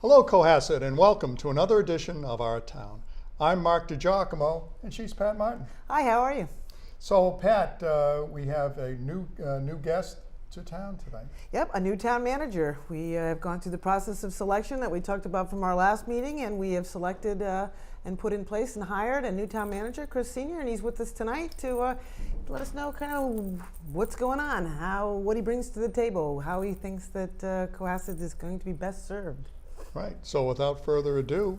Hello, Cohasset, and welcome to another edition of Our Town. I'm Mark DiGiacomo, and she's Pat Martin. Hi, how are you? So, Pat, we have a new guest to town tonight. Yep, a new town manager. We have gone through the process of selection that we talked about from our last meeting, and we have selected and put in place and hired a new town manager, Chris Sr., and he's with us tonight to let us know kind of what's going on, what he brings to the table, how he thinks that Cohasset is going to be best served. Right, so without further ado,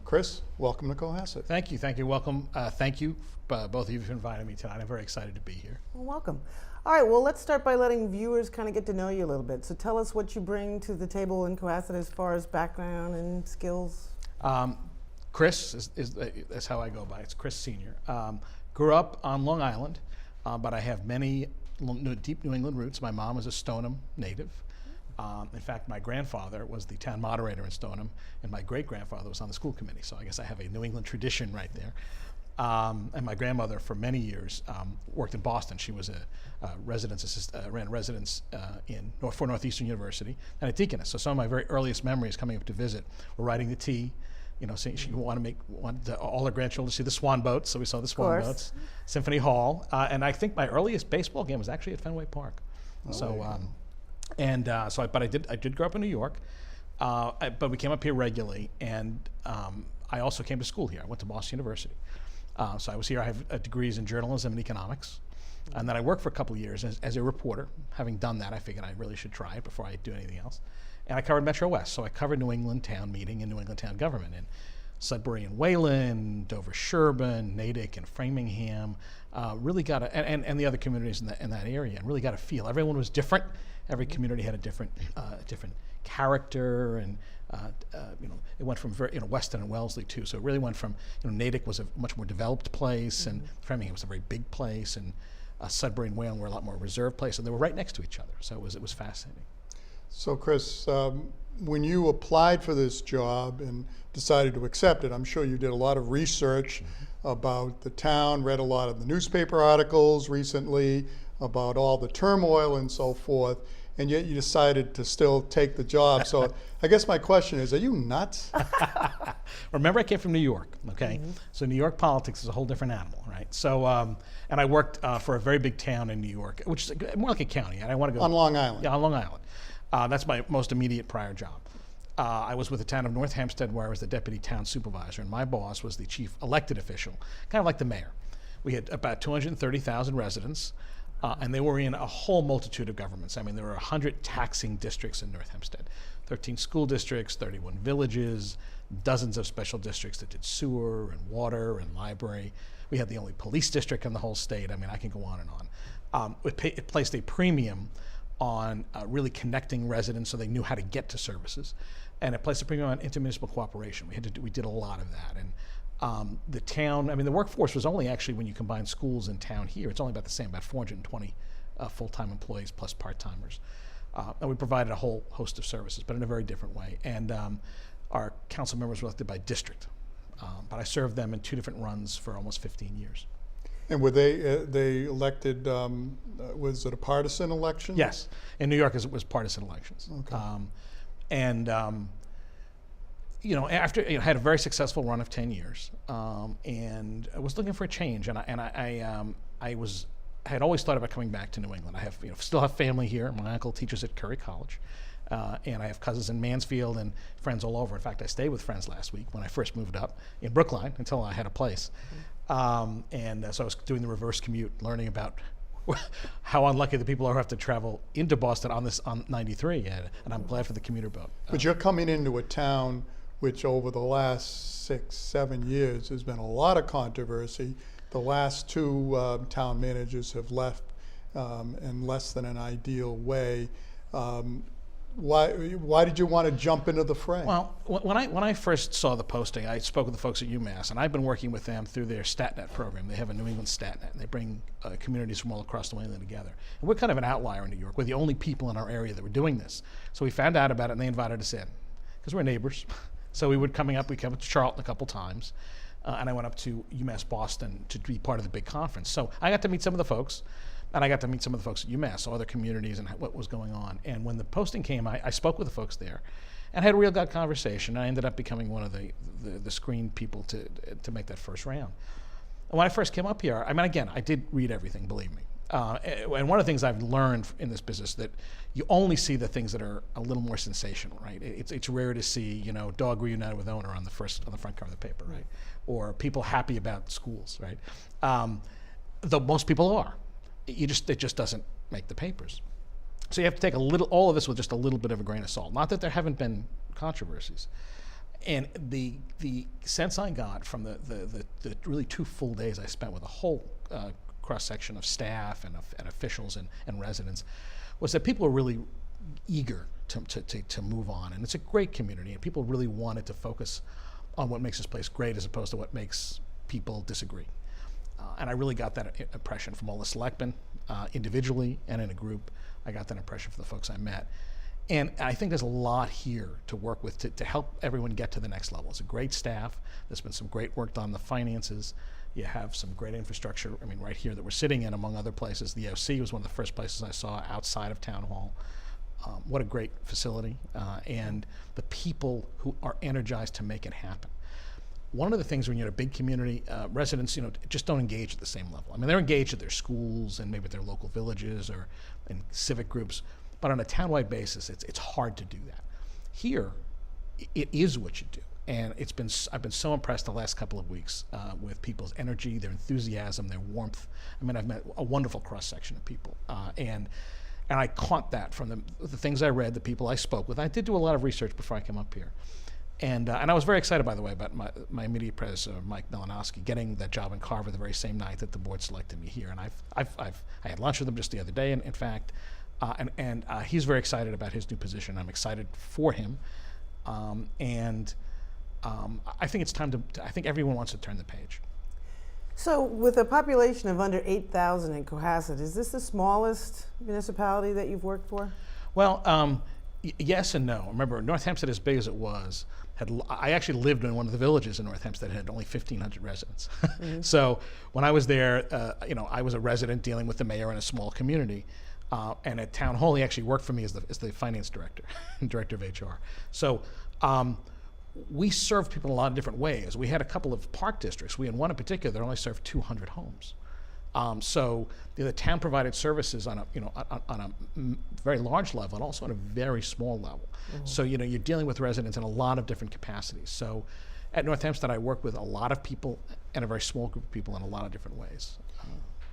Chris, welcome to Cohasset. Thank you, welcome. Thank you, both of you, for inviting me tonight. I'm very excited to be here. Well, welcome. All right, well, let's start by letting viewers kind of get to know you a little bit. So tell us what you bring to the table in Cohasset as far as background and skills. Chris is how I go by. It's Chris Sr. Grew up on Long Island, but I have many deep New England roots. My mom is a Stoneham native. In fact, my grandfather was the town moderator in Stoneham, and my great-grandfather was on the school committee, so I guess I have a New England tradition right there. And my grandmother, for many years, worked in Boston. She was ran residence for Northeastern University, and a deaconess. So some of my very earliest memories coming up to visit were riding the T. You know, she wanted all her grandchildren to see the swan boats, so we saw the swan boats, Symphony Hall, and I think my earliest baseball game was actually at Fenway Park. But I did grow up in New York, but we came up here regularly, and I also came to school here. I went to Boston University. So I was here. I have degrees in journalism and economics, and then I worked for a couple of years as a reporter. Having done that, I figured I really should try it before I do anything else. And I covered Metro West, so I covered New England town meeting and New England town government in Sudbury and Wayland, Dover-Sherburne, Natick and Framingham. Really got and the other communities in that area, and really got a feel. Everyone was different. Every community had a different character, and it went from Weston and Wellesley too. So it really went from Natick was a much more developed place, and Framingham was a very big place, and Sudbury and Wayland were a lot more reserved place, and they were right next to each other. So it was fascinating. So, Chris, when you applied for this job and decided to accept it, I'm sure you did a lot of research about the town, read a lot of the newspaper articles recently about all the turmoil and so forth, and yet you decided to still take the job. So I guess my question is, are you nuts? Remember, I came from New York, okay? So New York politics is a whole different animal, right? So, and I worked for a very big town in New York, which is more like a county. And I want to go on Long Island. Yeah, on Long Island. That's my most immediate prior job. I was with the town of North Hempstead, where I was the deputy town supervisor, and my boss was the chief elected official, kind of like the mayor. We had about 230,000 residents, and they were in a whole multitude of governments. I mean, there were 100 taxing districts in North Hempstead, 13 school districts, 31 villages, dozens of special districts that did sewer and water and library. We had the only police district in the whole state. I mean, I can go on and on. It placed a premium on really connecting residents so they knew how to get to services, and it placed a premium on intermunicipal cooperation. We did a lot of that, and the town. I mean, the workforce was only actually, when you combine schools in town here, it's only about the same, about 420 full-time employees plus part-timers, and we provided a whole host of services, but in a very different way. And our council members were elected by district, but I served them in 2 different runs for almost 15 years. And were they elected, was it a partisan election? Yes. In New York, it was partisan elections. Okay. After I had a very successful run of 10 years, and I was looking for a change, and I had always thought about coming back to New England. I have still have family here. My uncle teaches at Curry College, and I have cousins in Mansfield and friends all over. In fact, I stayed with friends last week when I first moved up in Brookline until I had a place. So I was doing the reverse commute, learning about how unlucky the people are who have to travel into Boston on 93, and I'm glad for the commuter boat. But you're coming into a town which over the last 6-7 years has been a lot of controversy. The last 2 town managers have left in less than an ideal way. Why did you want to jump into the fray? Well, when I first saw the posting, I spoke with the folks at UMass, and I've been working with them through their StatNet program. They have a New England StatNet, and they bring communities from all across New England together. And we're kind of an outlier in New York. We're the only people in our area that were doing this. So we found out about it, and they invited us in, because we're neighbors. So we came up to Charlton a couple times, and I went up to UMass Boston to be part of the big conference. So I got to meet some of the folks. And I got to meet some of the folks at UMass, so other communities, and what was going on. And when the posting came, I spoke with the folks there. and had a real good conversation. I ended up becoming one of the screen people to make that first round. And when I first came up here, I mean, again, I did read everything, believe me. And one of the things I've learned in this business that you only see the things that are a little more sensational, right? It's rare to see, dog reunited with owner on the front cover of the paper, right? Or people happy about schools, right? Though most people are, it just doesn't make the papers. So you have to take all of this with just a little bit of a grain of salt. Not that there haven't been controversies. And the sense I got from the really 2 full days I spent with a whole cross-section of staff and officials and residents was that people were really eager to move on. And it's a great community, and people really wanted to focus on what makes this place great as opposed to what makes people disagree. And I really got that impression from all the selectmen, individually and in a group. I got that impression from the folks I met. And I think there's a lot here to work with to help everyone get to the next level. It's a great staff. There's been some great work done on the finances. You have some great infrastructure. I mean, right here that we're sitting in, among other places. The OC was one of the first places I saw outside of Town Hall. What a great facility. And the people who are energized to make it happen. One of the things when you're in a big community, residents, just don't engage at the same level. I mean, they're engaged at their schools and maybe at their local villages or in civic groups, but on a townwide basis, it's hard to do that. Here, it is what you do. And I've been so impressed the last couple of weeks with people's energy, their enthusiasm, their warmth. I mean, I've met a wonderful cross-section of people. And I caught that from the things I read, the people I spoke with. I did do a lot of research before I came up here. And I was very excited, by the way, about my immediate predecessor, Mike Melanowski, getting that job in Carver the very same night that the board selected me here. And I had lunch with him just the other day, in fact, and he's very excited about his new position. I'm excited for him, I think it's time I think everyone wants to turn the page. So with a population of under 8,000 in Cohasset, is this the smallest municipality that you've worked for? Well, yes and no. Remember, North Hempstead, as big as it was, I actually lived in one of the villages in North Hempstead that had only 1,500 residents. Mm-hmm. So when I was there, I was a resident dealing with the mayor in a small community. And at Town Hall, he actually worked for me as the finance director, director of HR. So we served people in a lot of different ways. We had a couple of park districts. We had one in particular that only served 200 homes. So the town provided services on a very large level and also on a very small level. Mm-hmm. So you're dealing with residents in a lot of different capacities. So at North Hempstead, I worked with a lot of people and a very small group of people in a lot of different ways.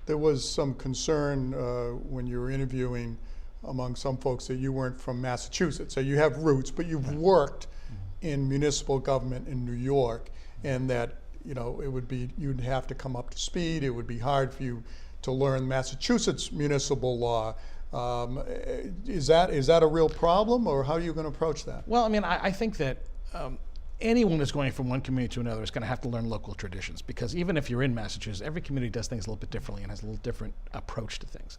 There was some concern when you were interviewing among some folks that you weren't from Massachusetts. So you have roots, but you've worked in municipal government in New York, and that you'd have to come up to speed. It would be hard for you to learn Massachusetts municipal law. Is that a real problem, or how are you going to approach that? Well, I mean, I think that anyone who's going from one community to another is going to have to learn local traditions, because even if you're in Massachusetts, every community does things a little bit differently and has a little different approach to things.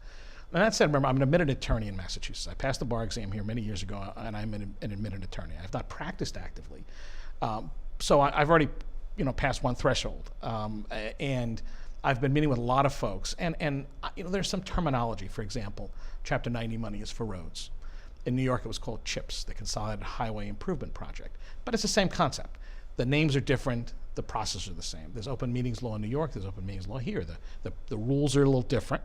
And that said, remember, I'm an admitted attorney in Massachusetts. I passed the bar exam here many years ago, and I'm an admitted attorney. I've not practiced actively. So I've already passed one threshold. And I've been meeting with a lot of folks. And there's some terminology. For example, Chapter 90 money is for roads. In New York, it was called CHIPS, the Consolidated Highway Improvement Project. But it's the same concept. The names are different. The processes are the same. There's open meetings law in New York. There's open meetings law here. The rules are a little different,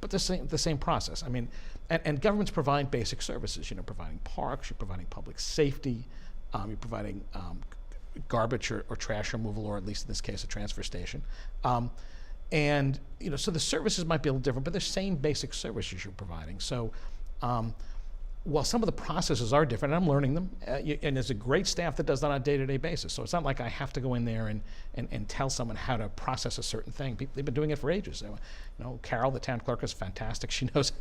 but the same process. I mean, and governments provide basic services. Providing parks. You're providing public safety. You're providing garbage or trash removal, or at least in this case, a transfer station. And so the services might be a little different, but they're same basic services you're providing. So. While some of the processes are different, and I'm learning them, and there's a great staff that does that on a day-to-day basis. So it's not like I have to go in there and tell someone how to process a certain thing. They've been doing it for ages. So, Carol, the town clerk, is fantastic. She knows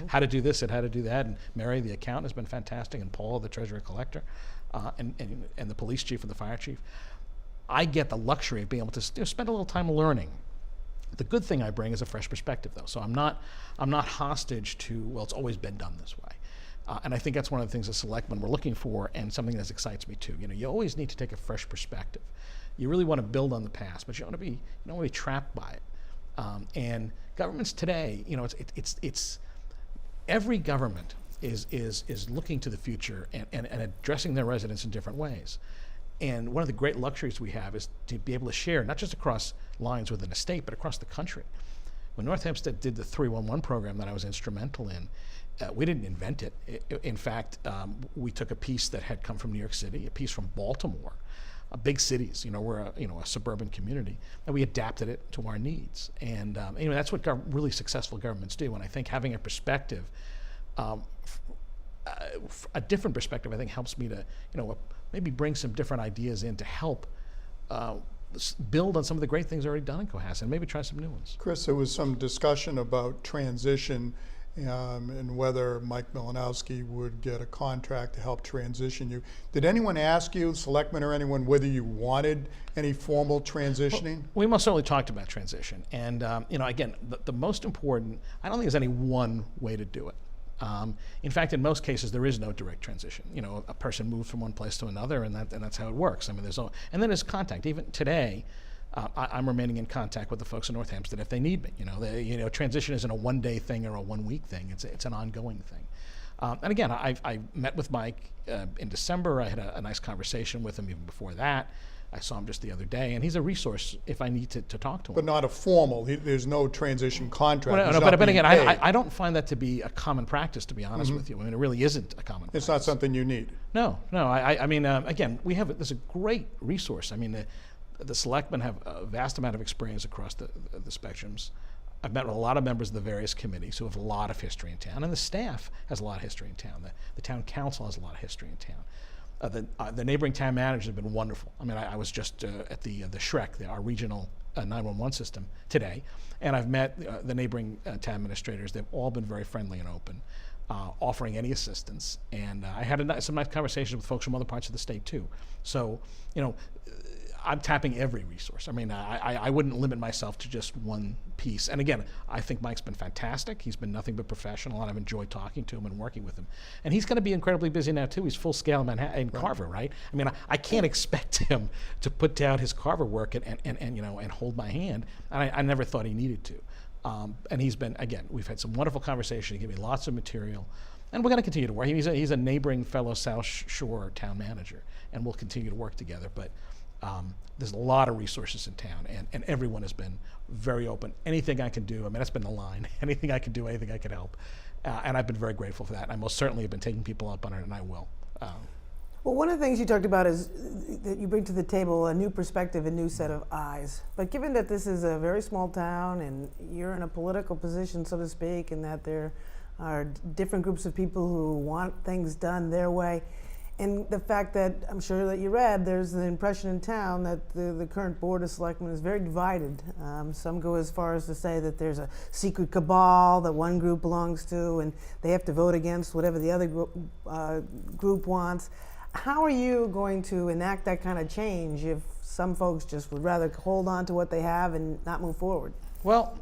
how to do this and how to do that. And Mary, the accountant, has been fantastic. And Paul, the treasurer collector, and the police chief and the fire chief. I get the luxury of being able to spend a little time learning. The good thing I bring is a fresh perspective, though. So I'm not hostage to, well, it's always been done this way. And I think that's one of the things as selectmen we're looking for, and something that excites me too. You always need to take a fresh perspective. You really want to build on the past, but you don't want to be trapped by it. And governments today, it's every government is looking to the future and addressing their residents in different ways. And one of the great luxuries we have is to be able to share, not just across lines within a state, but across the country. When North Hempstead did the 311 program that I was instrumental in, we didn't invent it. In fact, we took a piece that had come from New York City, a piece from Baltimore, big cities. We're a suburban community, and we adapted it to our needs. And that's what really successful governments do. And I think having a perspective, a different perspective, I think helps me to maybe bring some different ideas in to help build on some of the great things already done in Cohasset, and maybe try some new ones. Chris, there was some discussion about transition and whether Mike Milanowski would get a contract to help transition you. Did anyone ask you, selectmen or anyone, whether you wanted any formal transitioning? Well, we most certainly talked about transition. And, again, the most important, I don't think there's any one way to do it. In fact, in most cases, there is no direct transition. A person moves from one place to another, and that's how it works. And then there's contact. Even today, I'm remaining in contact with the folks in North Hempstead if they need me. Transition isn't a one-day thing or a one-week thing. It's an ongoing thing. And again, I met with Mike in December. I had a nice conversation with him even before that. I saw him just the other day, and he's a resource if I need to talk to him. But not a formal, there's no transition contract. Well, but again, I don't find that to be a common practice, to be honest with you. I mean, it really isn't a common practice. It's not something you need. No. Again, there's a great resource. I mean, the selectmen have a vast amount of experience across the spectrums. I've met with a lot of members of the various committees who have a lot of history in town, and the staff has a lot of history in town. The town council has a lot of history in town. The neighboring town managers have been wonderful. I mean, I was just at the SHREC, our regional 911 system, today, and I've met the neighboring town administrators. They've all been very friendly and open, offering any assistance. And I had some nice conversations with folks from other parts of the state too. So, I'm tapping every resource. I mean, I wouldn't limit myself to just one piece. And again, I think Mike's been fantastic. He's been nothing but professional, and I've enjoyed talking to him and working with him. And he's going to be incredibly busy now too. He's full scale in Carver, right? I mean, I can't expect him to put down his Carver work and hold my hand. And I never thought he needed to. And he's been, again, we've had some wonderful conversation. He gave me lots of material. And we're going to continue to work. He's a neighboring fellow South Shore town manager, and we'll continue to work together. But there's a lot of resources in town, and everyone has been very open. Anything I can do, I mean, that's been the line. Anything I can do, anything I can help. And I've been very grateful for that. I most certainly have been taking people up on it, and I will. Well, one of the things you talked about is that you bring to the table a new perspective, a new set of eyes. But given that this is a very small town and you're in a political position, so to speak, and that there are different groups of people who want things done their way, and the fact that I'm sure that you read, there's an impression in town that the current Board of Selectmen is very divided. Some go as far as to say that there's a secret cabal that one group belongs to, and they have to vote against whatever the other group wants. How are you going to enact that kind of change if some folks just would rather hold on to what they have and not move forward? Well,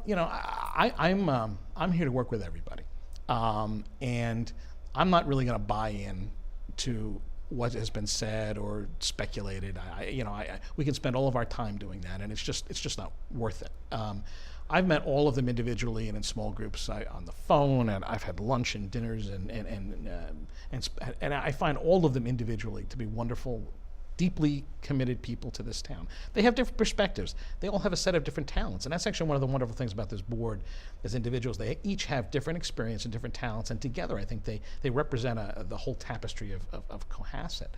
I'm here to work with everybody, and I'm not really going to buy in to what has been said or speculated. We can spend all of our time doing that, and it's just not worth it. I've met all of them individually and in small groups on the phone, and I've had lunch and dinners, and I find all of them individually to be wonderful, deeply committed people to this town. They have different perspectives. They all have a set of different talents, and that's actually one of the wonderful things about this board. As individuals, they each have different experience and different talents, and together I think they represent the whole tapestry of Cohasset.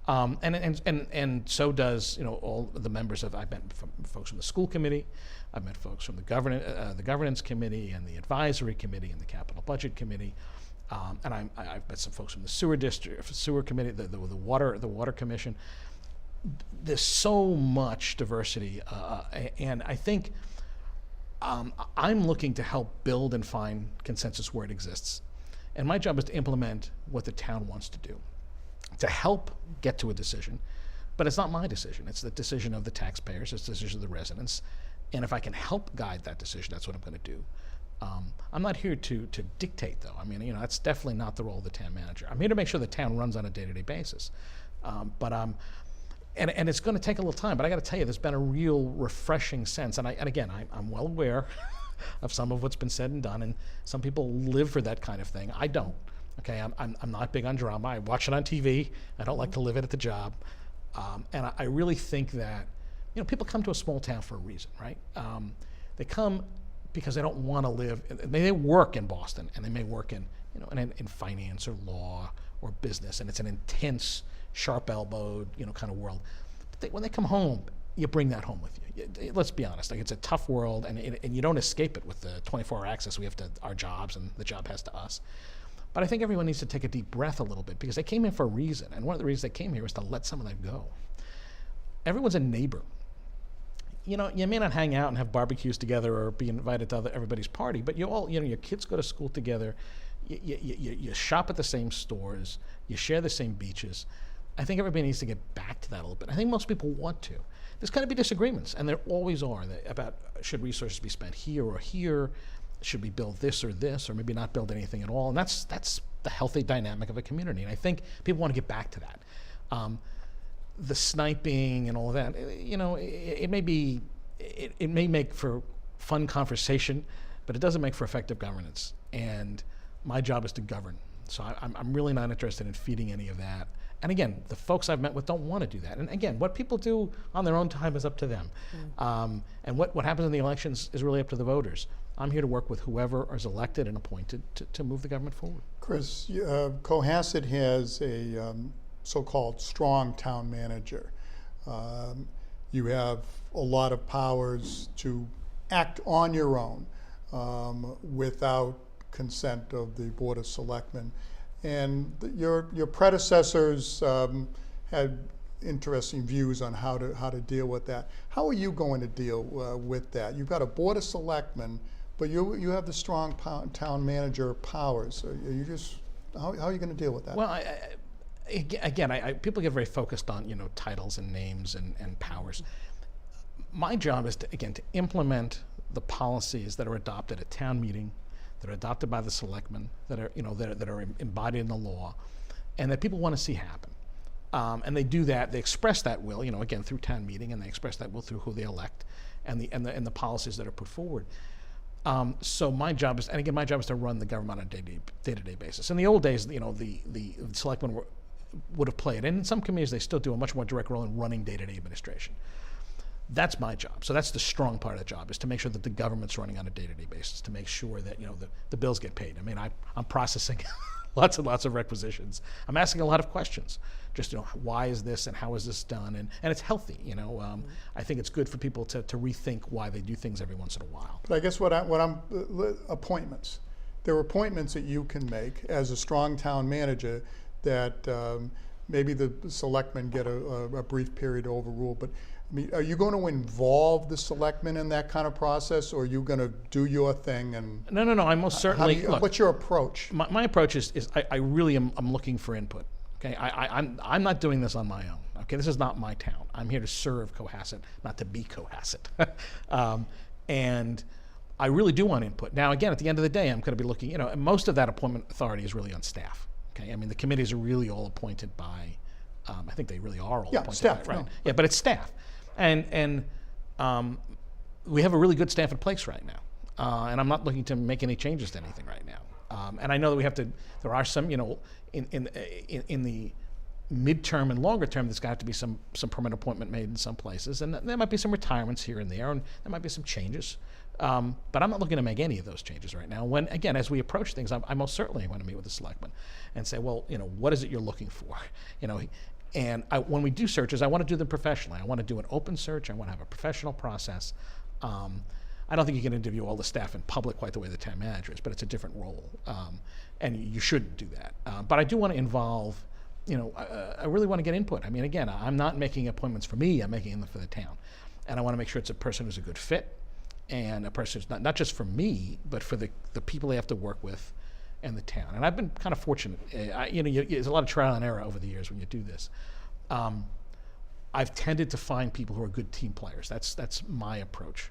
And so does all the members of. I've met folks from the school committee, I've met folks from the governance committee and the advisory committee and the capital budget committee, and I've met some folks from the sewer committee, the water commission. There's so much diversity, and I think I'm looking to help build and find consensus where it exists, and my job is to implement what the town wants to do, to help get to a decision. But it's not my decision. It's the decision of the taxpayers. It's the decision of the residents. And if I can help guide that decision, that's what I'm going to do. I'm not here to dictate, though. I mean, that's definitely not the role of the town manager. I'm here to make sure the town runs on a day-to-day basis. And it's going to take a little time. But I got to tell you, there's been a real refreshing sense. And again, I'm well aware of some of what's been said and done. And some people live for that kind of thing. I don't. Okay, I'm not big on drama. I watch it on TV. I don't like to live it at the job. And I really think that, people come to a small town for a reason, right? They come because they don't want to live. They may work in Boston, and they may work in finance or law or business, and it's an intense, sharp-elbowed, kind of world. But when they come home, you bring that home with you. Let's be honest, it's a tough world, and you don't escape it with the 24-hour access we have to our jobs, and the job has to us. But I think everyone needs to take a deep breath a little bit, because they came here for a reason, and one of the reasons they came here was to let some of that go. Everyone's a neighbor. You may not hang out and have barbecues together or be invited to everybody's party, but you all, your kids go to school together, you shop at the same stores, you share the same beaches. I think everybody needs to get back to that a little bit. I think most people want to. There's going to be disagreements, and there always are, about should resources be spent here or here, should we build this, or maybe not build anything at all, and that's the healthy dynamic of a community, and I think people want to get back to that. The sniping and all of that, it may make for fun conversation, but it doesn't make for effective governance, and my job is to govern. So I'm really not interested in feeding any of that. And again, the folks I've met with don't want to do that. And again, what people do on their own time is up to them. And what happens in the elections is really up to the voters. I'm here to work with whoever is elected and appointed to move the government forward. Chris, Cohasset has a so-called strong town manager. You have a lot of powers to act on your own without consent of the Board of Selectmen. And your predecessors had interesting views on how to deal with that. How are you going to deal with that? You've got a Board of Selectmen, but you have the strong town manager powers. How are you going to deal with that? Well, again, people get very focused on titles and names and powers. My job is to implement the policies that are adopted at town meeting, that are adopted by the selectmen, that are that are embodied in the law, and that people want to see happen. And they do that. They express that will, again through town meeting, and they express that will through who they elect, and the policies that are put forward. So my job is, to run the government on a day-to-day basis. In the old days, the selectmen would have played, and in some communities they still do a much more direct role in running day-to-day administration. That's my job. So that's the strong part of the job, is to make sure that the government's running on a day-to-day basis, to make sure that the bills get paid. I mean, I'm processing lots and lots of requisitions. I'm asking a lot of questions. Just why is this and how is this done? And it's healthy. I think it's good for people to rethink why they do things every once in a while. But I guess appointments. There are appointments that you can make as a strong town manager that maybe the selectmen get a brief period to overrule. But I mean, are you going to involve the selectmen in that kind of process, or are you going to do your thing? And No. I most certainly. Look, what's your approach? My approach is I really am looking for input. Okay, I'm not doing this on my own. Okay, this is not my town. I'm here to serve Cohasset, not to be Cohasset. And I really do want input. Now, again, at the end of the day, I'm going to be looking. Most of that appointment authority is really on staff. Okay, I mean the committees are really all appointed by. I think they really are all appointed staff, by, right? No. Yeah, but it's staff, and we have a really good staff in place right now, and I'm not looking to make any changes to anything right now. And I know that we have to. There are some, in the midterm and longer term, there's got to be some permanent appointment made in some places, and there might be some retirements here and there, and there might be some changes. But I'm not looking to make any of those changes right now. When, again, as we approach things, I most certainly want to meet with the selectmen and say, well, what is it you're looking for? And when we do searches, I want to do them professionally. I want to do an open search. I want to have a professional process. I don't think you can interview all the staff in public quite the way the town manager is, but it's a different role, and you shouldn't do that. But I do want to involve. I really want to get input. I mean, again, I'm not making appointments for me. I'm making them for the town, and I want to make sure it's a person who's a good fit, and a person who's not just for me, but for the people they have to work with, and the town. And I've been kind of fortunate. There's a lot of trial and error over the years when you do this. I've tended to find people who are good team players. That's my approach.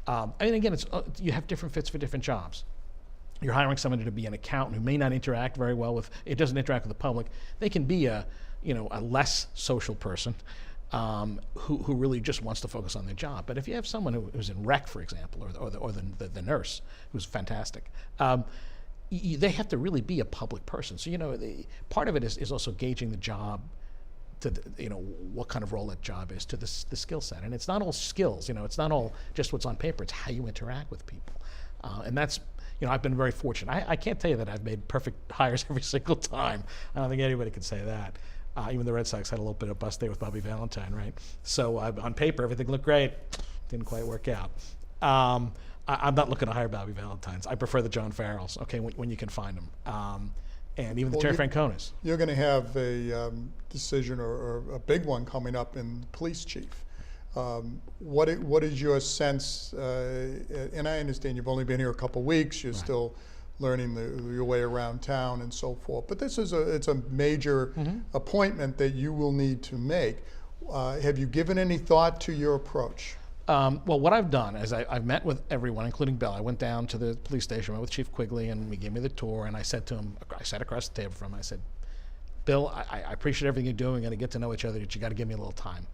And again, you have different fits for different jobs. You're hiring somebody to be an accountant who may not interact very well with. It doesn't interact with the public. They can be a less social person who really just wants to focus on their job. But if you have someone who's in rec, for example, or the nurse who's fantastic, they have to really be a public person. So, part of it is also gauging the job to, what kind of role that job is to the skill set. And it's not all skills, it's not all just what's on paper, it's how you interact with people. And that's, I've been very fortunate. I can't tell you that I've made perfect hires every single time. I don't think anybody can say that. Even the Red Sox had a little bit of a bust day with Bobby Valentine, right? So on paper, everything looked great. Didn't quite work out. I'm not looking to hire Bobby Valentines. I prefer the John Farrells, okay, when you can find them. And even the Terry Franconas. You're going to have a decision or a big one coming up in the police chief. What is your sense, and I understand you've only been here a couple weeks, you're still learning your way around town and so forth, but this is it's a major appointment that you will need to make. Have you given any thought to your approach? Well, what I've done is I've met with everyone, including Bill. I went down to the police station, met with Chief Quigley, and he gave me the tour, and I said to him, I sat across the table from him, I said, Bill, I appreciate everything you're doing, we're going to get to know each other, but you got to give me a little time.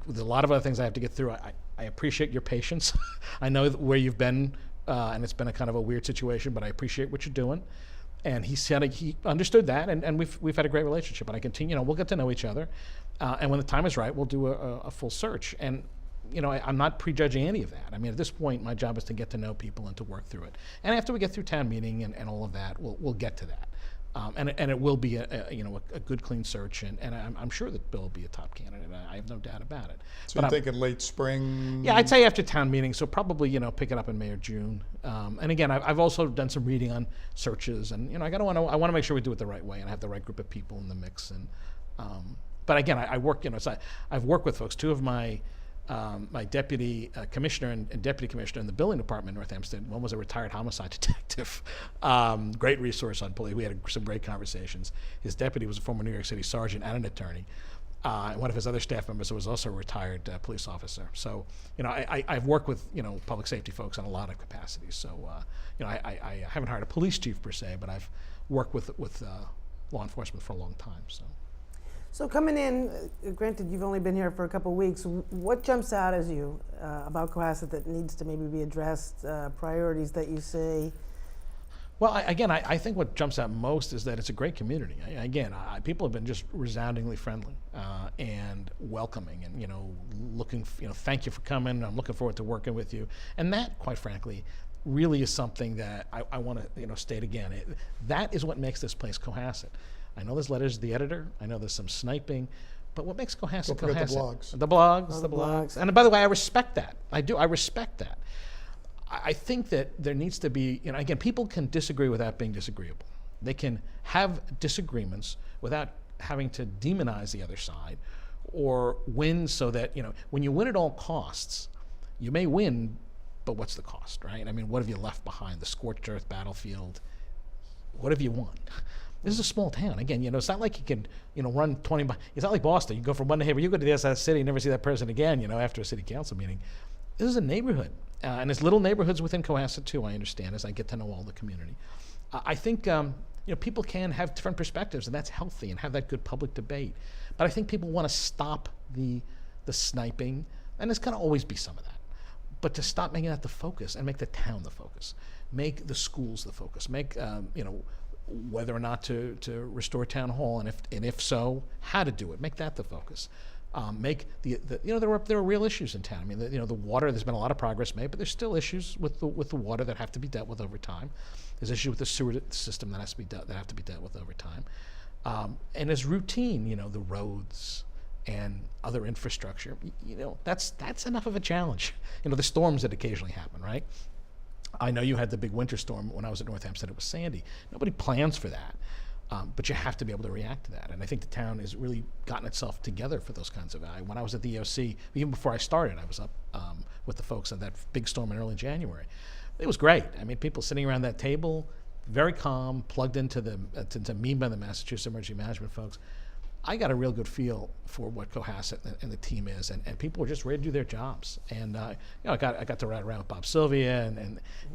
There's a lot of other things I have to get through. I appreciate your patience. I know where you've been, and it's been a kind of a weird situation, but I appreciate what you're doing. And he said he understood that, and we've had a great relationship. And I continue, we'll get to know each other, and when the time is right, we'll do a full search. And I'm not prejudging any of that. I mean, at this point, my job is to get to know people and to work through it. And after we get through town meeting and all of that, we'll get to that. And it will be a good, clean search, and I'm sure that Bill will be a top candidate. I have no doubt about it. So you're thinking late spring? Yeah, I'd say after town meeting, so probably pick it up in May or June. And again, I've also done some reading on searches, and I want to make sure we do it the right way and have the right group of people in the mix. And but again, I work I've worked with folks. Two of my deputy commissioner and deputy commissioner in the building department in North Hempstead. One was a retired homicide detective, great resource on police. We had some great conversations. His deputy was a former New York City sergeant and an attorney. And one of his other staff members was also a retired police officer. So, I've worked with, public safety folks in a lot of capacities. So, I haven't hired a police chief per se, but I've worked with law enforcement for a long time. So coming in, granted you've only been here for a couple of weeks, what jumps out as you about Cohasset that needs to maybe be addressed, priorities that you see? Well, I think what jumps out most is that it's a great community. People have been just resoundingly friendly and welcoming, and looking. Thank you for coming. I'm looking forward to working with you. And that, quite frankly, really is something that I want to state again. That is what makes this place Cohasset. I know there's letters to the editor. I know there's some sniping, but what makes Cohasset Cohasset? The blogs. The blogs. And by the way, I respect that. I do. I respect that. I think that there needs to be, again, people can disagree without being disagreeable. They can have disagreements without having to demonize the other side or win so that, when you win at all costs, you may win, but what's the cost, right? I mean, what have you left behind? The scorched earth battlefield. What have you won? This is a small town. Again, it's not like you can, run 20 miles. It's not like Boston. You go from one neighborhood, you go to the other side of the city, and never see that person again, after a city council meeting. This is a neighborhood. And there's little neighborhoods within Cohasset, too, I understand, as I get to know all the community. I think, people can have different perspectives, and that's healthy, and have that good public debate. But I think people want to stop the sniping, and there's going to always be some of that. But to stop making that the focus and make the town the focus, make the schools the focus, make, whether or not to restore town hall, and if so, how to do it. Make that the focus. Make there are real issues in town. I mean, the water. There's been a lot of progress made, but there's still issues with the water that have to be dealt with over time. There's issues with the sewer system that have to be dealt with over time. And as routine, the roads and other infrastructure. That's enough of a challenge. The storms that occasionally happen, right? I know you had the big winter storm when I was at North Hempstead. It was Sandy. Nobody plans for that, but you have to be able to react to that. And I think the town has really gotten itself together for those kinds of. When I was at the EOC, even before I started, I was up with the folks on that big storm in early January. It was great. I mean, people sitting around that table, very calm, plugged into MEMA, the Massachusetts Emergency Management folks. I got a real good feel for what Cohasset and the team is, and people were just ready to do their jobs. And I got to ride around with Bob Sylvia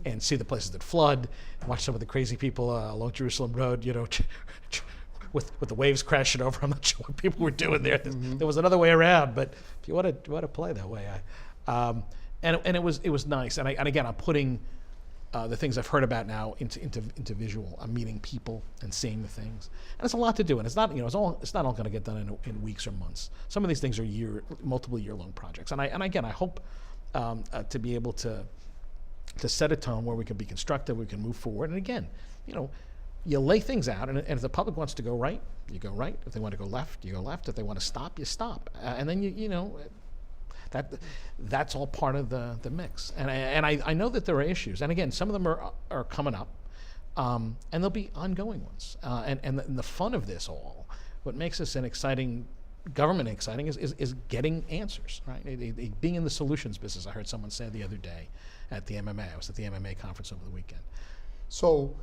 and see the places that flood, watch some of the crazy people along Jerusalem Road, with the waves crashing over. I'm not sure what people were doing there. Mm-hmm. There was another way around, but if you want to play that way, and it was nice. And again, I'm putting the things I've heard about now into visual. I'm meeting people and seeing the things, and it's a lot to do. And it's not it's not all going to get done in weeks or months. Some of these things are multiple year-long projects. And again, I hope to be able to set a tone where we can be constructive, we can move forward. And again, you lay things out, and if the public wants to go right, you go right. If they want to go left, you go left. If they want to stop, you stop. And then that's all part of the mix. And I know that there are issues. And again, some of them are coming up, and there'll be ongoing ones. And the fun of this all, what makes this an exciting government exciting is getting answers, right? Being in the solutions business. I heard someone say the other day at the MMA. I was at the MMA conference over the weekend. So,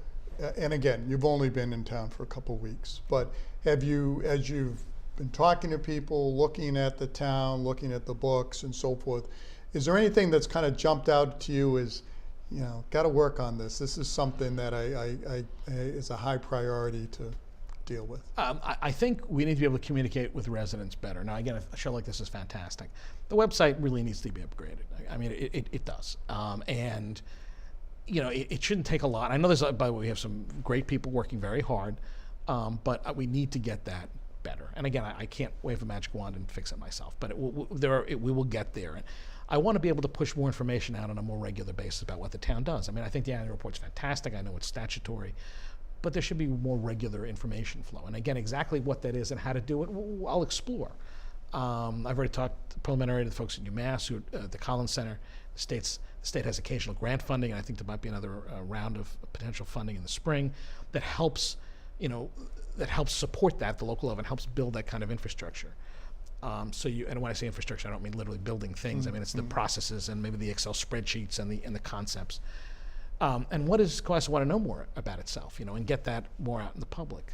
and again, you've only been in town for a couple of weeks, but have you, as you've been talking to people, looking at the town, looking at the books and so forth, is there anything that's kind of jumped out to you as, got to work on this? This is something that I is a high priority to deal with. I think we need to be able to communicate with residents better. Now, again, a show like this is fantastic. The website really needs to be upgraded. I mean, it does. And it shouldn't take a lot. I know by the way, we have some great people working very hard, but we need to get that better. And again, I can't wave a magic wand and fix it myself, but we will get there. And I want to be able to push more information out on a more regular basis about what the town does. I mean, I think the annual report's fantastic. I know it's statutory, but there should be more regular information flow. And again, exactly what that is and how to do it, I'll explore. I've already talked preliminary to the folks at UMass, who at the Collins Center. The state has occasional grant funding, and I think there might be another round of potential funding in the spring that helps, that helps support that at the local level and helps build that kind of infrastructure. And when I say infrastructure, I don't mean literally building things. I mean, it's the processes and maybe the Excel spreadsheets and the concepts. And what does Cohasset want to know more about itself, and get that more out in the public.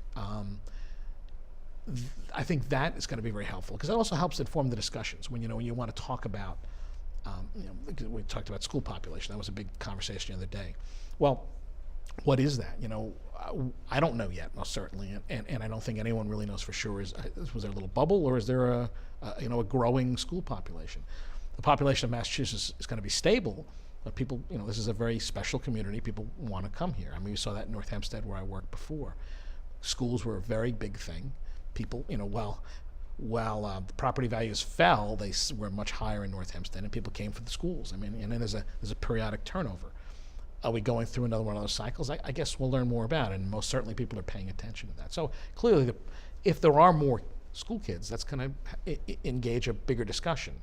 I think that is going to be very helpful because it also helps inform the discussions when you want to talk about, we talked about school population. That was a big conversation the other day. Well, what is that? I don't know yet, most certainly, and I don't think anyone really knows for sure. Was there a little bubble, or is there a growing school population? The population of Massachusetts is going to be stable, but people, this is a very special community. People want to come here. I mean, we saw that in North Hempstead where I worked before. Schools were a very big thing. People, while the property values fell, they were much higher in North Hempstead, and people came for the schools. I mean, and then there's a periodic turnover. Are we going through another one of those cycles? I guess we'll learn more about it, and most certainly people are paying attention to that. So clearly, if there are more school kids, that's going to engage a bigger discussion.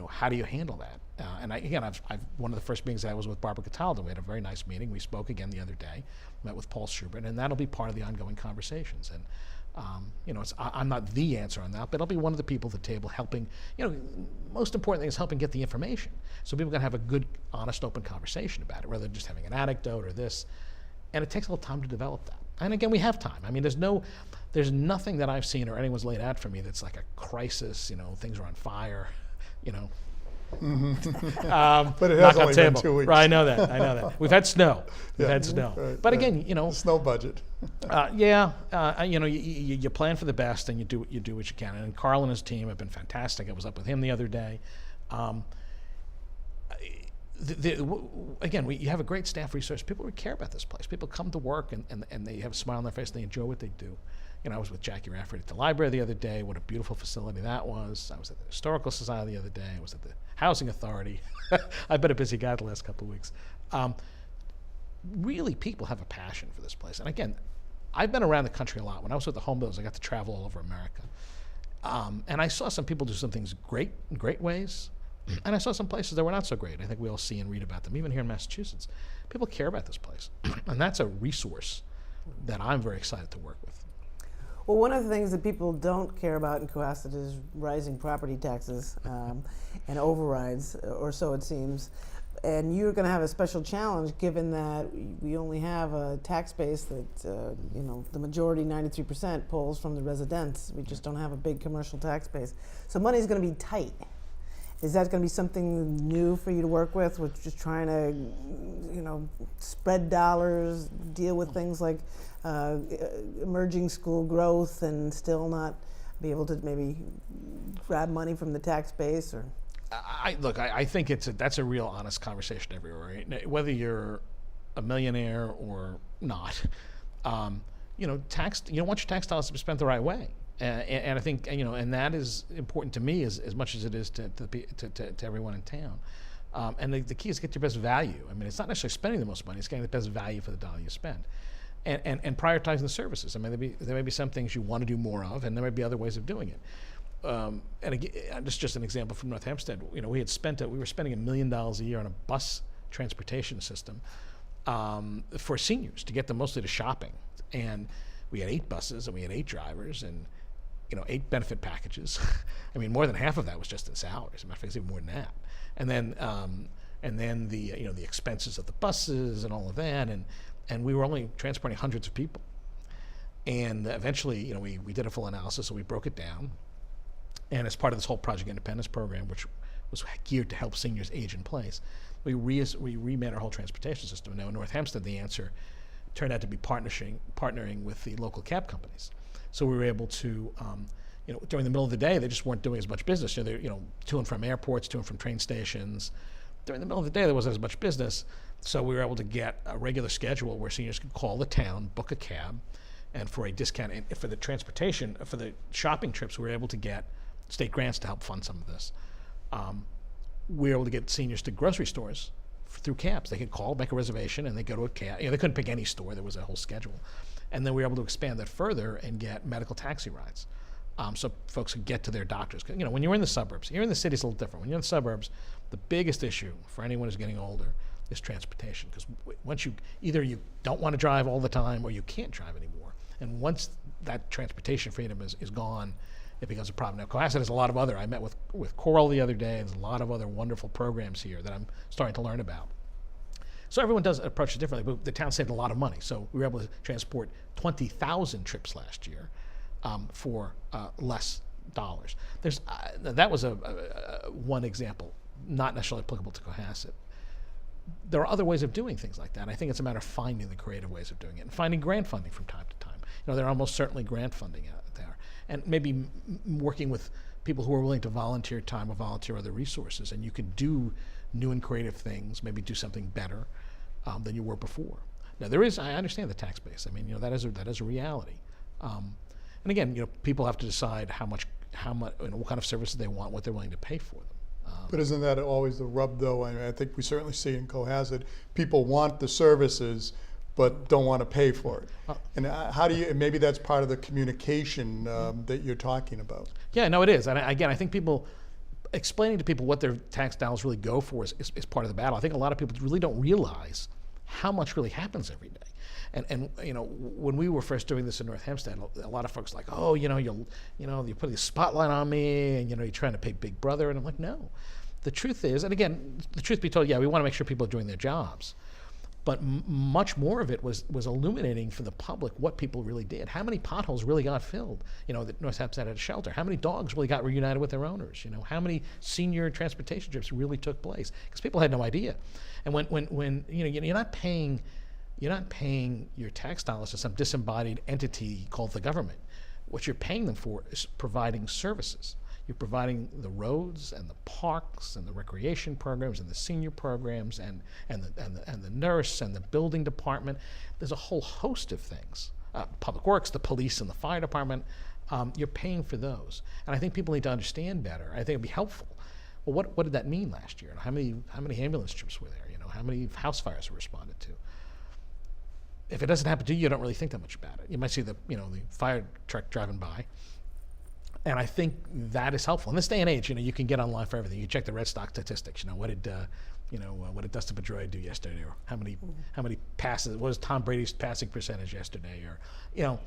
How do you handle that? And I've one of the first meetings I was with Barbara Cataldo. We had a very nice meeting. We spoke again the other day, met with Paul Schubert, and that'll be part of the ongoing conversations. And I'm not the answer on that, but I'll be one of the people at the table helping. Most important thing is helping get the information, so people can have a good, honest, open conversation about it, rather than just having an anecdote or this. And it takes a little time to develop that. And again, we have time. I mean, there's nothing that I've seen or anyone's laid out for me that's like a crisis. Things are on fire. But it has only been 2 weeks. Right, I know that. We've had snow. Right, But again, snow budget. You plan for the best and you do what you can. And Carl and his team have been fantastic. I was up with him the other day. Again, you have a great staff resource. People who care about this place. People come to work and they have a smile on their face and they enjoy what they do. I was with Jackie Rafford at the library the other day. What a beautiful facility that was. I was at the Historical Society the other day. I was at the Housing Authority. I've been a busy guy the last couple of weeks. Really, people have a passion for this place. And again, I've been around the country a lot. When I was with the home builders, I got to travel all over America. And I saw some people do some things great in great ways. And I saw some places that were not so great. I think we all see and read about them, even here in Massachusetts. People care about this place. And that's a resource that I'm very excited to work with. Well, one of the things that people don't care about in Cohasset is rising property taxes and overrides, or so it seems. And you're going to have a special challenge given that we only have a tax base that, the majority, 93%, pulls from the residents. We just don't have a big commercial tax base. So money's going to be tight. Is that going to be something new for you to work with just trying to, spread dollars, deal with things like emerging school growth and still not be able to maybe grab money from the tax base? Or I think that's a real honest conversation everywhere. Right? Whether you're a millionaire or not, you know, you don't want your tax dollars to be spent the right way. And I think, you know, and that is important to me as much as it is to everyone in town. And the key is to get your best value. I mean, it's not necessarily spending the most money; it's getting the best value for the dollar you spend, and prioritizing the services. I mean, there may be some things you want to do more of, and there may be other ways of doing it. And again, just an example from North Hempstead. You know, we were spending $1 million a year on a bus transportation system for seniors to get them mostly to shopping, and we had 8 buses and we had 8 drivers and, you know, 8 benefit packages. I mean, more than half of that was just in salaries. As a matter of fact, it's even more than that. And then the you know, the expenses of the buses and all of that, and we were only transporting hundreds of people. And eventually, you know, we did a full analysis, so we broke it down. And as part of this whole Project Independence program, which was geared to help seniors age in place, we remade our whole transportation system. Now in North Hempstead, the answer turned out to be partnering with the local cab companies. So we were able to, you know, during the middle of the day, they just weren't doing as much business. You know, they're, you know, to and from airports, to and from train stations. During the middle of the day, there wasn't as much business. So we were able to get a regular schedule where seniors could call the town, book a cab, and for a discount, and for the transportation, for the shopping trips, we were able to get state grants to help fund some of this. We were able to get seniors to grocery stores through cabs. They could call, make a reservation, and they go to a cab. You know, they couldn't pick any store. There was a whole schedule. And then we were able to expand that further and get medical taxi rides, so folks could get to their doctors. You know, when you're in the suburbs, here in the city it's a little different. When you're in the suburbs, the biggest issue for anyone who's getting older is transportation, because once either you don't want to drive all the time or you can't drive anymore. And once that transportation freedom is gone, it becomes a problem. Now, Cohasset has a lot of other, I met with Coral the other day, there's a lot of other wonderful programs here that I'm starting to learn about. So everyone does approach it differently, but the town saved a lot of money. So we were able to transport 20,000 trips last year for less dollars. That was one example, not necessarily applicable to Cohasset. There are other ways of doing things like that. I think it's a matter of finding the creative ways of doing it and finding grant funding from time to time. You know, there are almost certainly grant funding out there, and maybe working with people who are willing to volunteer time or volunteer other resources, and you can do new and creative things, maybe do something better than you were before. Now I understand the tax base. I mean, you know, that is a reality. And again, you know, people have to decide how much, you know, what kind of services they want, what they're willing to pay for them. But isn't that always the rub, though? I mean, I think we certainly see in Cohasset, people want the services, but don't want to pay for it. And how do you, maybe that's part of the communication that you're talking about. Yeah, no, it is. And again, I think explaining to people what their tax dollars really go for is part of the battle. I think a lot of people really don't realize how much really happens every day. And you know, when we were first doing this in North Hempstead, a lot of folks like, oh, you know, you put the spotlight on me, and you know, you're trying to pay Big Brother, and I'm like, no. The truth is, and again, the truth be told, yeah, we want to make sure people are doing their jobs, but much more of it was illuminating for the public what people really did. How many potholes really got filled? You know, that North Hempstead had a shelter. How many dogs really got reunited with their owners? You know, how many senior transportation trips really took place? Because people had no idea. And when you know, you're not paying your tax dollars to some disembodied entity called the government. What you're paying them for is providing services. You're providing the roads and the parks and the recreation programs and the senior programs and the nurse and the building department. There's a whole host of things. Public Works, the police and the fire department. You're paying for those, and I think people need to understand better. I think it'd be helpful. Well, what did that mean last year? How many ambulance trips were there? You know, how many house fires were responded to? If it doesn't happen to you, you don't really think that much about it. You might see the fire truck driving by. And I think that is helpful. In this day and age, you know, you can get online for everything. You check the Red Stock statistics. You know, what did Dustin Pedroia do yesterday, or how many passes? What was Tom Brady's passing percentage yesterday? Or, you know,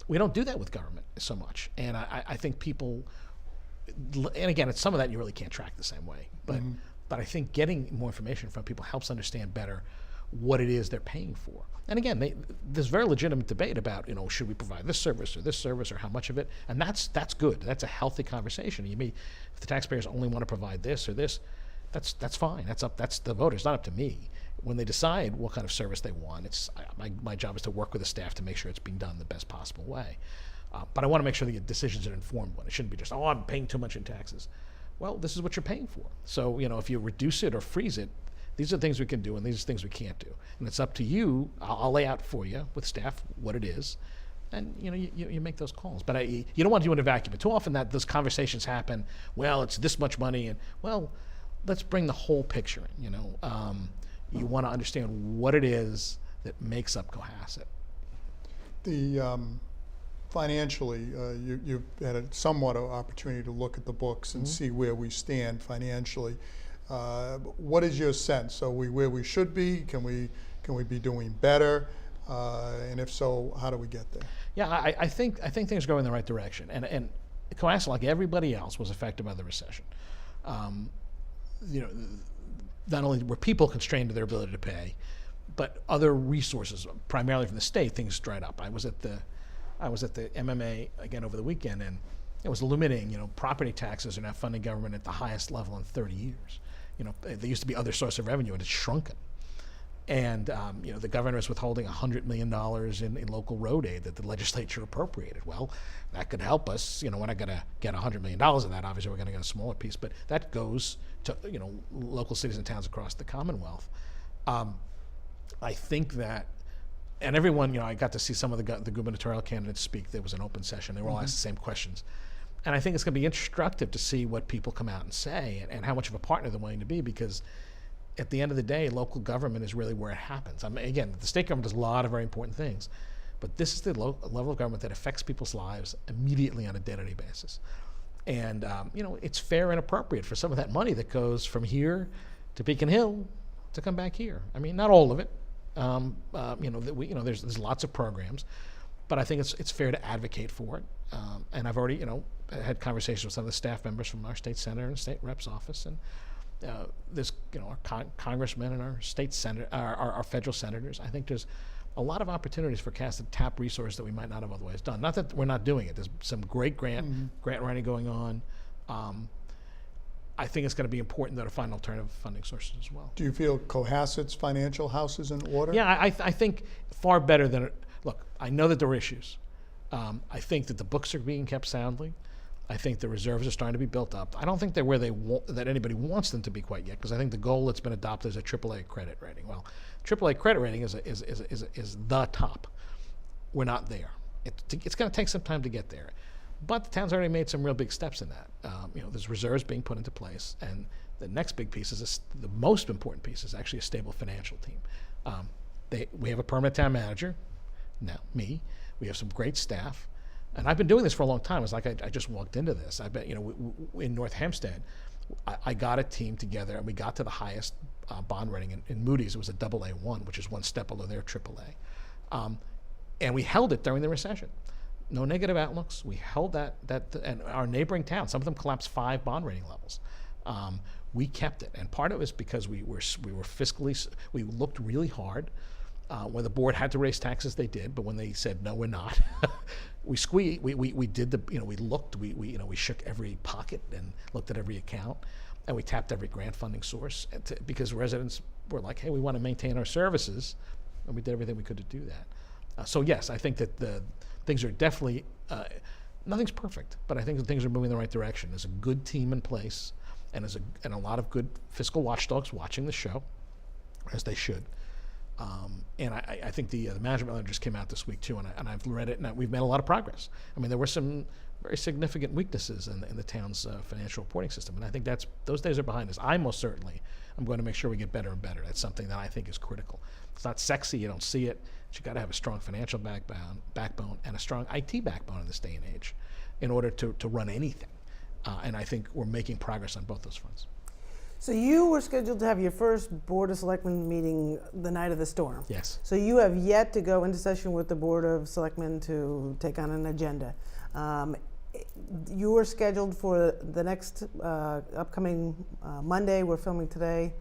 we don't do that with government so much. And I think people, and again, it's some of that you really can't track the same way. But but I think getting more information from people helps understand better what it is they're paying for. And again, there's very legitimate debate about, you know, should we provide this service or how much of it, and that's good. That's a healthy conversation. If the taxpayers only want to provide this or this, that's fine. That's the voters. It's not up to me. When they decide what kind of service they want, it's my job is to work with the staff to make sure it's being done the best possible way. But I want to make sure the decisions are an informed one. It shouldn't be just, oh, I'm paying too much in taxes. Well, this is what you're paying for. So, you know, if you reduce it or freeze it, these are things we can do and these are things we can't do. And it's up to you. I'll lay out for you with staff what it is. And you make those calls. But you don't want to do it in a vacuum. But too often those conversations happen, well, it's this much money. And, well, let's bring the whole picture in, You want to understand what it is that makes up Cohasset. Financially, you've had a somewhat of opportunity to look at the books and see where we stand financially. What is your sense? Are we where we should be? Can we be doing better? And if so, how do we get there? Yeah, I think things are going in the right direction. And Cohasset, like everybody else, was affected by the recession. Not only were people constrained to their ability to pay, but other resources, primarily from the state, things dried up. I was at the MMA again over the weekend, and it was illuminating. Property taxes are now funding government at the highest level in 30 years. There used to be other source of revenue, and it's shrunken. And the governor is withholding $100 million in local road aid that the legislature appropriated. Well, that could help us. We're not going to get $100 million of that. Obviously, we're going to get a smaller piece, but that goes to local cities and towns across the Commonwealth. I think that, and everyone, I got to see some of the gubernatorial candidates speak. There was an open session. They were all asked the same questions. And I think it's going to be instructive to see what people come out and say and how much of a partner they're willing to be, because at the end of the day, local government is really where it happens. Again, the state government does a lot of very important things, but this is the level of government that affects people's lives immediately on a day-to-day basis. And it's fair and appropriate for some of that money that goes from here to Beacon Hill to come back here. Not all of it. There's lots of programs, but I think it's fair to advocate for it. And I've already had conversations with some of the staff members from our state senator and state rep's office, and there's our congressmen and our state senator, our federal senators. I think there's a lot of opportunities for CAS to tap resources that we might not have otherwise done. Not that we're not doing it. There's some great grant writing going on. I think it's going to be important though to find alternative funding sources as well. Do you feel Cohasset's financial house is in order? Yeah, I think far better than look. I know that there are issues. I think that the books are being kept soundly. I think the reserves are starting to be built up. I don't think they're where that anybody wants them to be quite yet, because I think the goal that's been adopted is a AAA credit rating. Well, AAA credit rating is the top. We're not there. It's going to take some time to get there, but the town's already made some real big steps in that. There's reserves being put into place, and the next big piece is the most important piece is actually a stable financial team. We have a permanent town manager, now me. We have some great staff. And I've been doing this for a long time. It's like I just walked into this. I bet, in North Hempstead, I got a team together and we got to the highest bond rating in Moody's. It was a AA1, which is one step below their AAA. And we held it during the recession. No negative outlooks. We held that and our neighboring towns, some of them collapsed 5 bond rating levels. We kept it. And part of it was because we were fiscally, we looked really hard. When the board had to raise taxes, they did. But when they said no, we're not, we did we looked, we shook every pocket and looked at every account, and we tapped every grant funding source because residents were like, hey, we want to maintain our services, and we did everything we could to do that. So yes, I think that the things are definitely nothing's perfect, but I think that things are moving in the right direction. There's a good team in place, and a lot of good fiscal watchdogs watching the show, as they should. And I think the management letter just came out this week too, and I've read it, and we've made a lot of progress. There were some very significant weaknesses in the town's financial reporting system, and I think those days are behind us. I most certainly am going to make sure we get better and better. That's something that I think is critical. It's not sexy, you don't see it, but you got to have a strong financial backbone and a strong IT backbone in this day and age in order to run anything. And I think we're making progress on both those fronts. So you were scheduled to have your first Board of Selectmen meeting the night of the storm. Yes. So you have yet to go into session with the Board of Selectmen to take on an agenda. You were scheduled for the next upcoming Monday. We're filming today,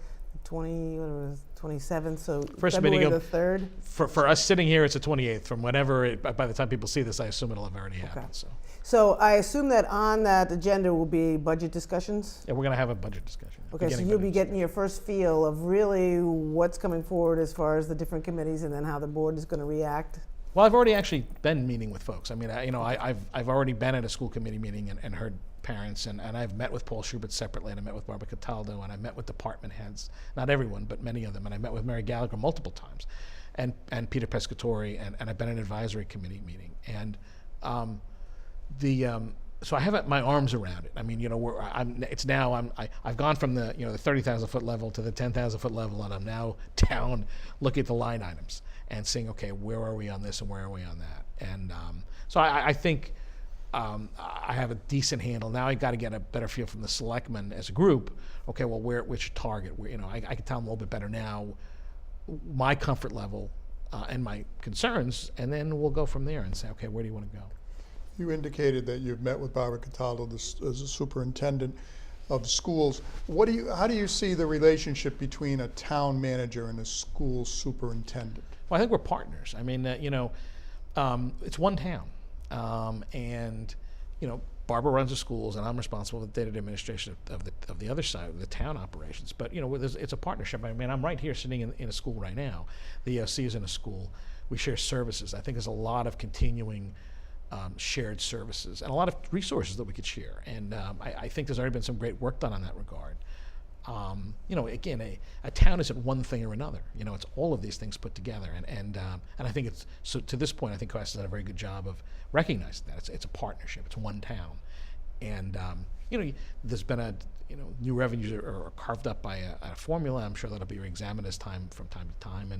27th, so First February meeting the 3rd. For us sitting here, it's the 28th. From whenever, by the time people see this, I assume it'll have already happened. So I assume that on that agenda will be budget discussions? Yeah, we're going to have a budget discussion. Okay, so you'll be getting your first feel of really what's coming forward as far as the different committees and then how the board is going to react Well, I've already actually been meeting with folks. I mean, I've already been at a school committee meeting and heard parents, and I've met with Paul Schubert separately, and I met with Barbara Cataldo, and I met with department heads, not everyone, but many of them, and I met with Mary Gallagher multiple times, and Peter Pescatori, and I've been at an advisory committee meeting, and so I have my arms around it. I mean, I've gone from the 30,000 foot level to the 10,000 foot level, and I'm now down looking at the line items and saying, okay, where are we on this and where are we on that? And so I think I have a decent handle. Now I got to get a better feel from the selectmen as a group. Okay, well, which target? I can tell them a little bit better now my comfort level and my concerns, and then we'll go from there and say, okay, where do you want to go? You indicated that you've met with Barbara Cataldo as a superintendent of schools. How do you see the relationship between a town manager and a school superintendent? Well, I think we're partners. I mean, it's one town, and Barbara runs the schools, and I'm responsible for the day-to-day administration of the other side of the town operations. But it's a partnership. I mean, I'm right here sitting in a school right now. The EOC is in a school. We share services. I think there's a lot of continuing shared services and a lot of resources that we could share. And I think there's already been some great work done on that regard. Again, a town isn't one thing or another. It's all of these things put together. And I think so to this point, I think Cohasset has done a very good job of recognizing that it's a partnership. It's one town. And there's been new revenues are carved up by a formula. I'm sure that'll be re-examined from time to time.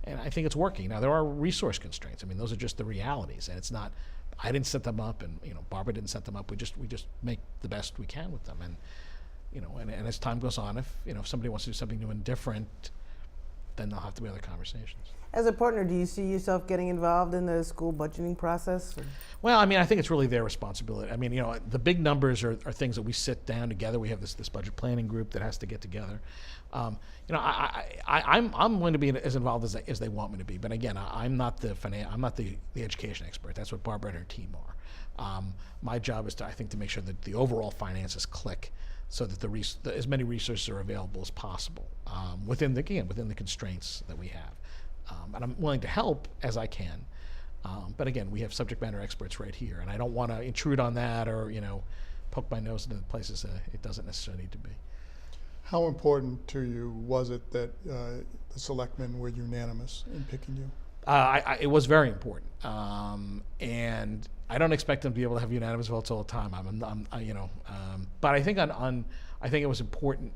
And I think it's working. Now, there are resource constraints. I mean, those are just the realities. And it's not, I didn't set them up, and Barbara didn't set them up. We just make the best we can with them, and and as time goes on, if somebody wants to do something new and different, then there'll have to be other conversations. As a partner, do you see yourself getting involved in the school budgeting process? Well, I mean, I think it's really their responsibility. I mean, the big numbers are things that we sit down together. We have this budget planning group that has to get together. I'm going to be as involved as they want me to be. But again, I'm not the education expert. That's what Barbara and her team are. My job is to make sure that the overall finances click, so that as many resources are available as possible within the constraints that we have. And I'm willing to help as I can. But again, we have subject matter experts right here, and I don't want to intrude on that or poke my nose into places it doesn't necessarily need to be. How important to you was it that the selectmen were unanimous in picking you? It was very important, and I don't expect them to be able to have unanimous votes all the time. But I think I think it was important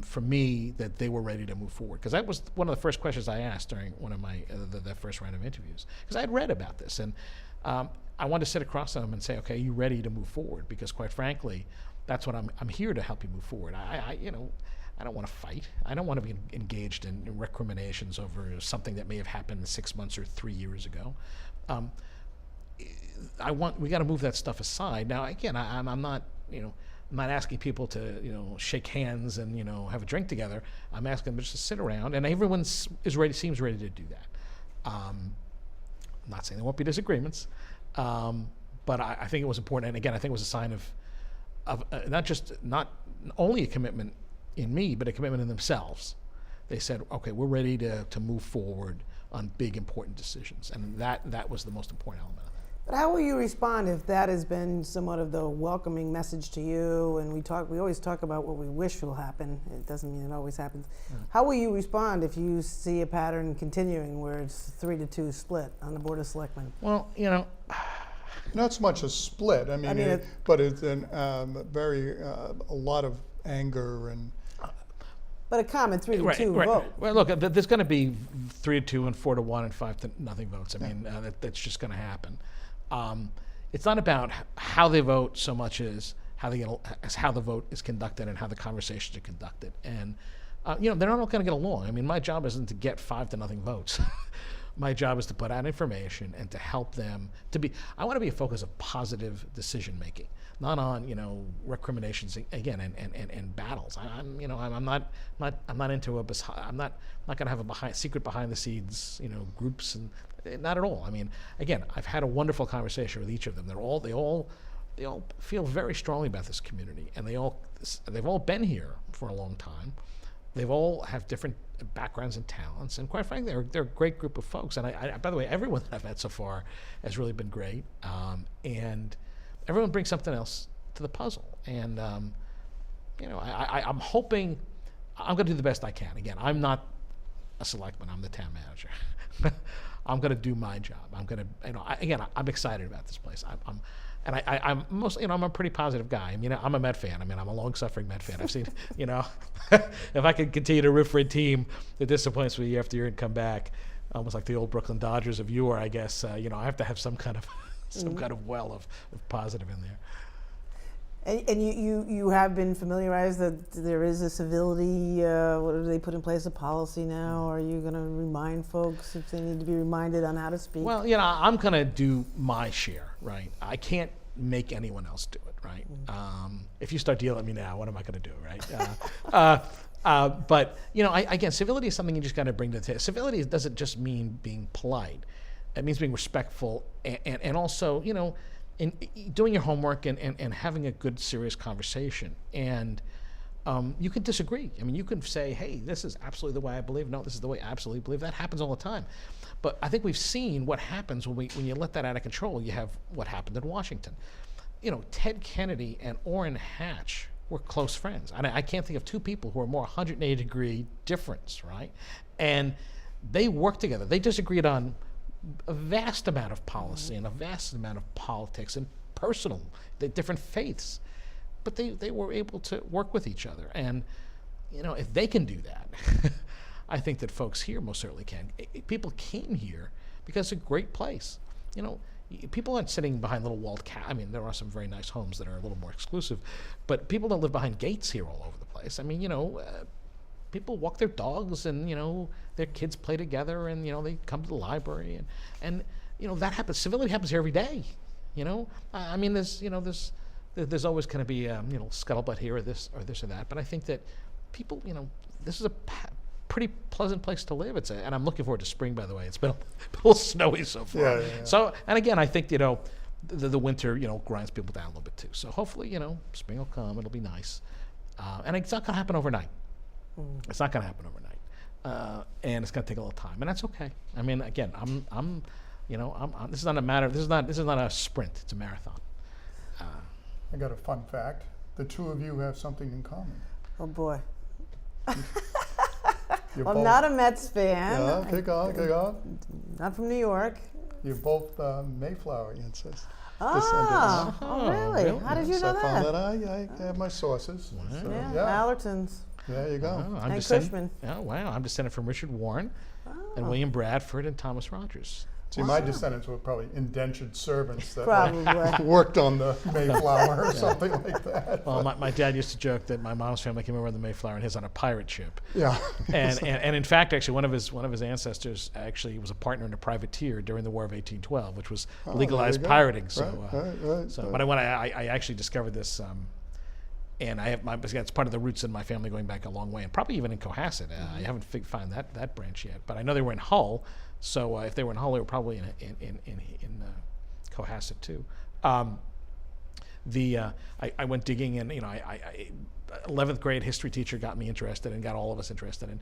for me that they were ready to move forward, because that was one of the first questions I asked during one of my the first round of interviews, because I had read about this, and I wanted to sit across from them and say, okay, are you ready to move forward? Because quite frankly, that's what I'm here to help you move forward. I don't want to fight. I don't want to be engaged in recriminations over something that may have happened 6 months or 3 years ago. We got to move that stuff aside. Now, again, I'm not asking people to shake hands and have a drink together. I'm asking them just to sit around, and everyone seems ready to do that. I'm not saying there won't be disagreements, but I think it was important. And again, I think it was a sign of not only a commitment in me, but a commitment in themselves. They said, okay, we're ready to move forward on big, important decisions. And that was the most important element of that. But how will you respond if that has been somewhat of the welcoming message to you? And we always talk about what we wish will happen. It doesn't mean it always happens. Yeah. How will you respond if you see a pattern continuing where it's 3-2 split on the Board of Selectmen? Well, not so much a split. But it's a lot of anger and. But a common 3-2 vote. Well, look, there's going to be 3-2 and 4-1 and 5-0 votes. I mean, that's just going to happen. It's not about how they vote so much as how the vote is conducted and how the conversations are conducted. And they're not all going to get along. I mean, my job isn't to get 5-0 votes. My job is to put out information and to help them I want to be a focus of positive decision making, not on recriminations again and battles. I'm not into I'm not going to have a secret behind the scenes groups, and not at all. I mean, again, I've had a wonderful conversation with each of them. They all feel very strongly about this community, and they've all been here for a long time. They've all have different backgrounds and talents, and quite frankly, they're a great group of folks. And I by the way, everyone that I've met so far has really been great, and everyone brings something else to the puzzle. And I'm hoping I'm going to do the best I can. Again, I'm not a selectman. I'm the town manager. I'm going to do my job. I'm going to, I'm excited about this place. I'm mostly, I'm a pretty positive guy. I mean, I'm a Met fan. I mean, I'm a long-suffering Met fan. I've seen, if I could continue to root for a team that disappoints me year after year and come back, almost like the old Brooklyn Dodgers of yore, I guess. I have to have some kind of well of positive in there. And you have been familiarized that there is a civility, what do they put in place, a policy now? Are you going to remind folks if they need to be reminded on how to speak? Well, I'm going to do my share, right? I can't make anyone else do it, right? If you start dealing with me now, what am I going to do, right? But, again, civility is something you just got to bring to the table. Civility doesn't just mean being polite. It means being respectful and also, in doing your homework and having a good, serious conversation. And you can disagree. I mean, you can say, hey, this is absolutely the way I believe. No, this is the way I absolutely believe. That happens all the time. But I think we've seen what happens when you let that out of control. You have what happened in Washington. Ted Kennedy and Orrin Hatch were close friends. I can't think of two people who are more 180-degree difference, right? And they worked together. They disagreed on a vast amount of policy and a vast amount of politics and personal, the different faiths, but they were able to work with each other. And if they can do that, I think that folks here most certainly can. People came here because it's a great place. People aren't sitting behind little walled I mean, there are some very nice homes that are a little more exclusive, but people don't live behind gates here all over the place. I mean, people walk their dogs and their kids play together and they come to the library and that happens. Civility happens here every day. I mean, there's always going to be scuttlebutt here or this or that, but I think that people, this is a pretty pleasant place to live. And I'm looking forward to spring, by the way. It's been a little snowy so far. Yeah. So, and again, I think the winter grinds people down a little bit too. So hopefully spring will come. It'll be nice, and it's not going to happen overnight. It's not going to happen overnight, and it's going to take a little time, and that's okay. I mean, again, I'm this is not a matter. This is not a sprint. It's a marathon. I got a fun fact. The two of you have something in common. Oh boy. You're I'm both, not a Mets fan. Yeah, kick on. Not from New York. You're both Mayflowerians. Oh, really? How did you know I found that? that I have my sources. Wow. So, Yeah, Allertons. There you go. Oh, And Cushman. I'm descended from Richard Warren and William Bradford and Thomas Rogers. See, my descendants were probably indentured servants that Probably. worked on the Mayflower or something like that. Well, my dad used to joke that my mom's family came over on the Mayflower and his on a pirate ship. Yeah. And in fact, actually, one of his ancestors actually was a partner in a privateer during the War of 1812, which was legalized pirating. So, right. But when I actually discovered this, and I have it's part of the roots in my family going back a long way, and probably even in Cohasset. I haven't found that branch yet, but I know they were in Hull. So if they were in Hull, they were probably in Cohasset too. I went digging, and 11th grade history teacher got me interested and got all of us interested. And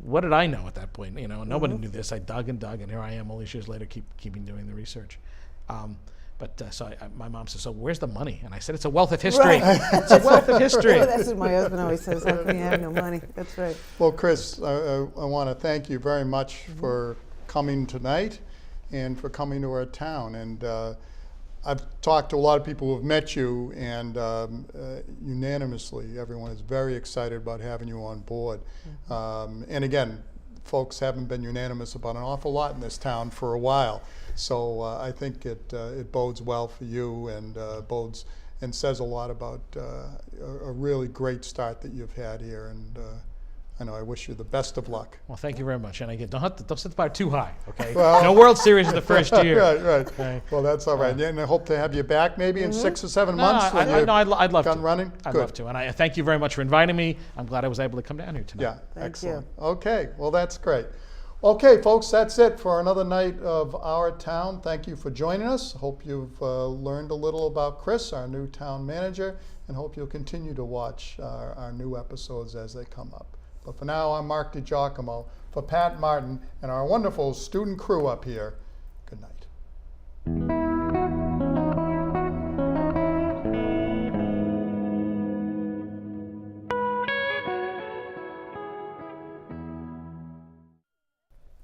what did I know at that point? Nobody knew this. I dug, and here I am all these years later, keeping doing the research. So my mom says, so where's the money? And I said, it's a wealth of history. Right. It's a wealth of history. That's what my husband always says. How can you have no money? That's right. Well, Chris, I want to thank you very much for coming tonight and for coming to our town. And I've talked to a lot of people who have met you, and unanimously, everyone is very excited about having you on board. And again, folks haven't been unanimous about an awful lot in this town for a while. So I think it bodes well for you, and bodes and says a lot about a really great start that you've had here. And I know I wish you the best of luck. Well, thank you very much. And again, don't set the bar too high, okay? Well, no World Series in the first year. Right. Okay. Well, that's all right. And I hope to have you back maybe in 6 or 7 months when you've I'd love done to. running. I'd Good. love to. And I thank you very much for inviting me. I'm glad I was able to come down here tonight. Yeah, Thank excellent. you. Okay, well, that's great. Okay, folks, that's it for another night of Our Town. Thank you for joining us. Hope you've learned a little about Chris, our new town manager, and hope you'll continue to watch our new episodes as they come up. But for now, I'm Mark DiGiacomo for Pat Martin and our wonderful student crew up here.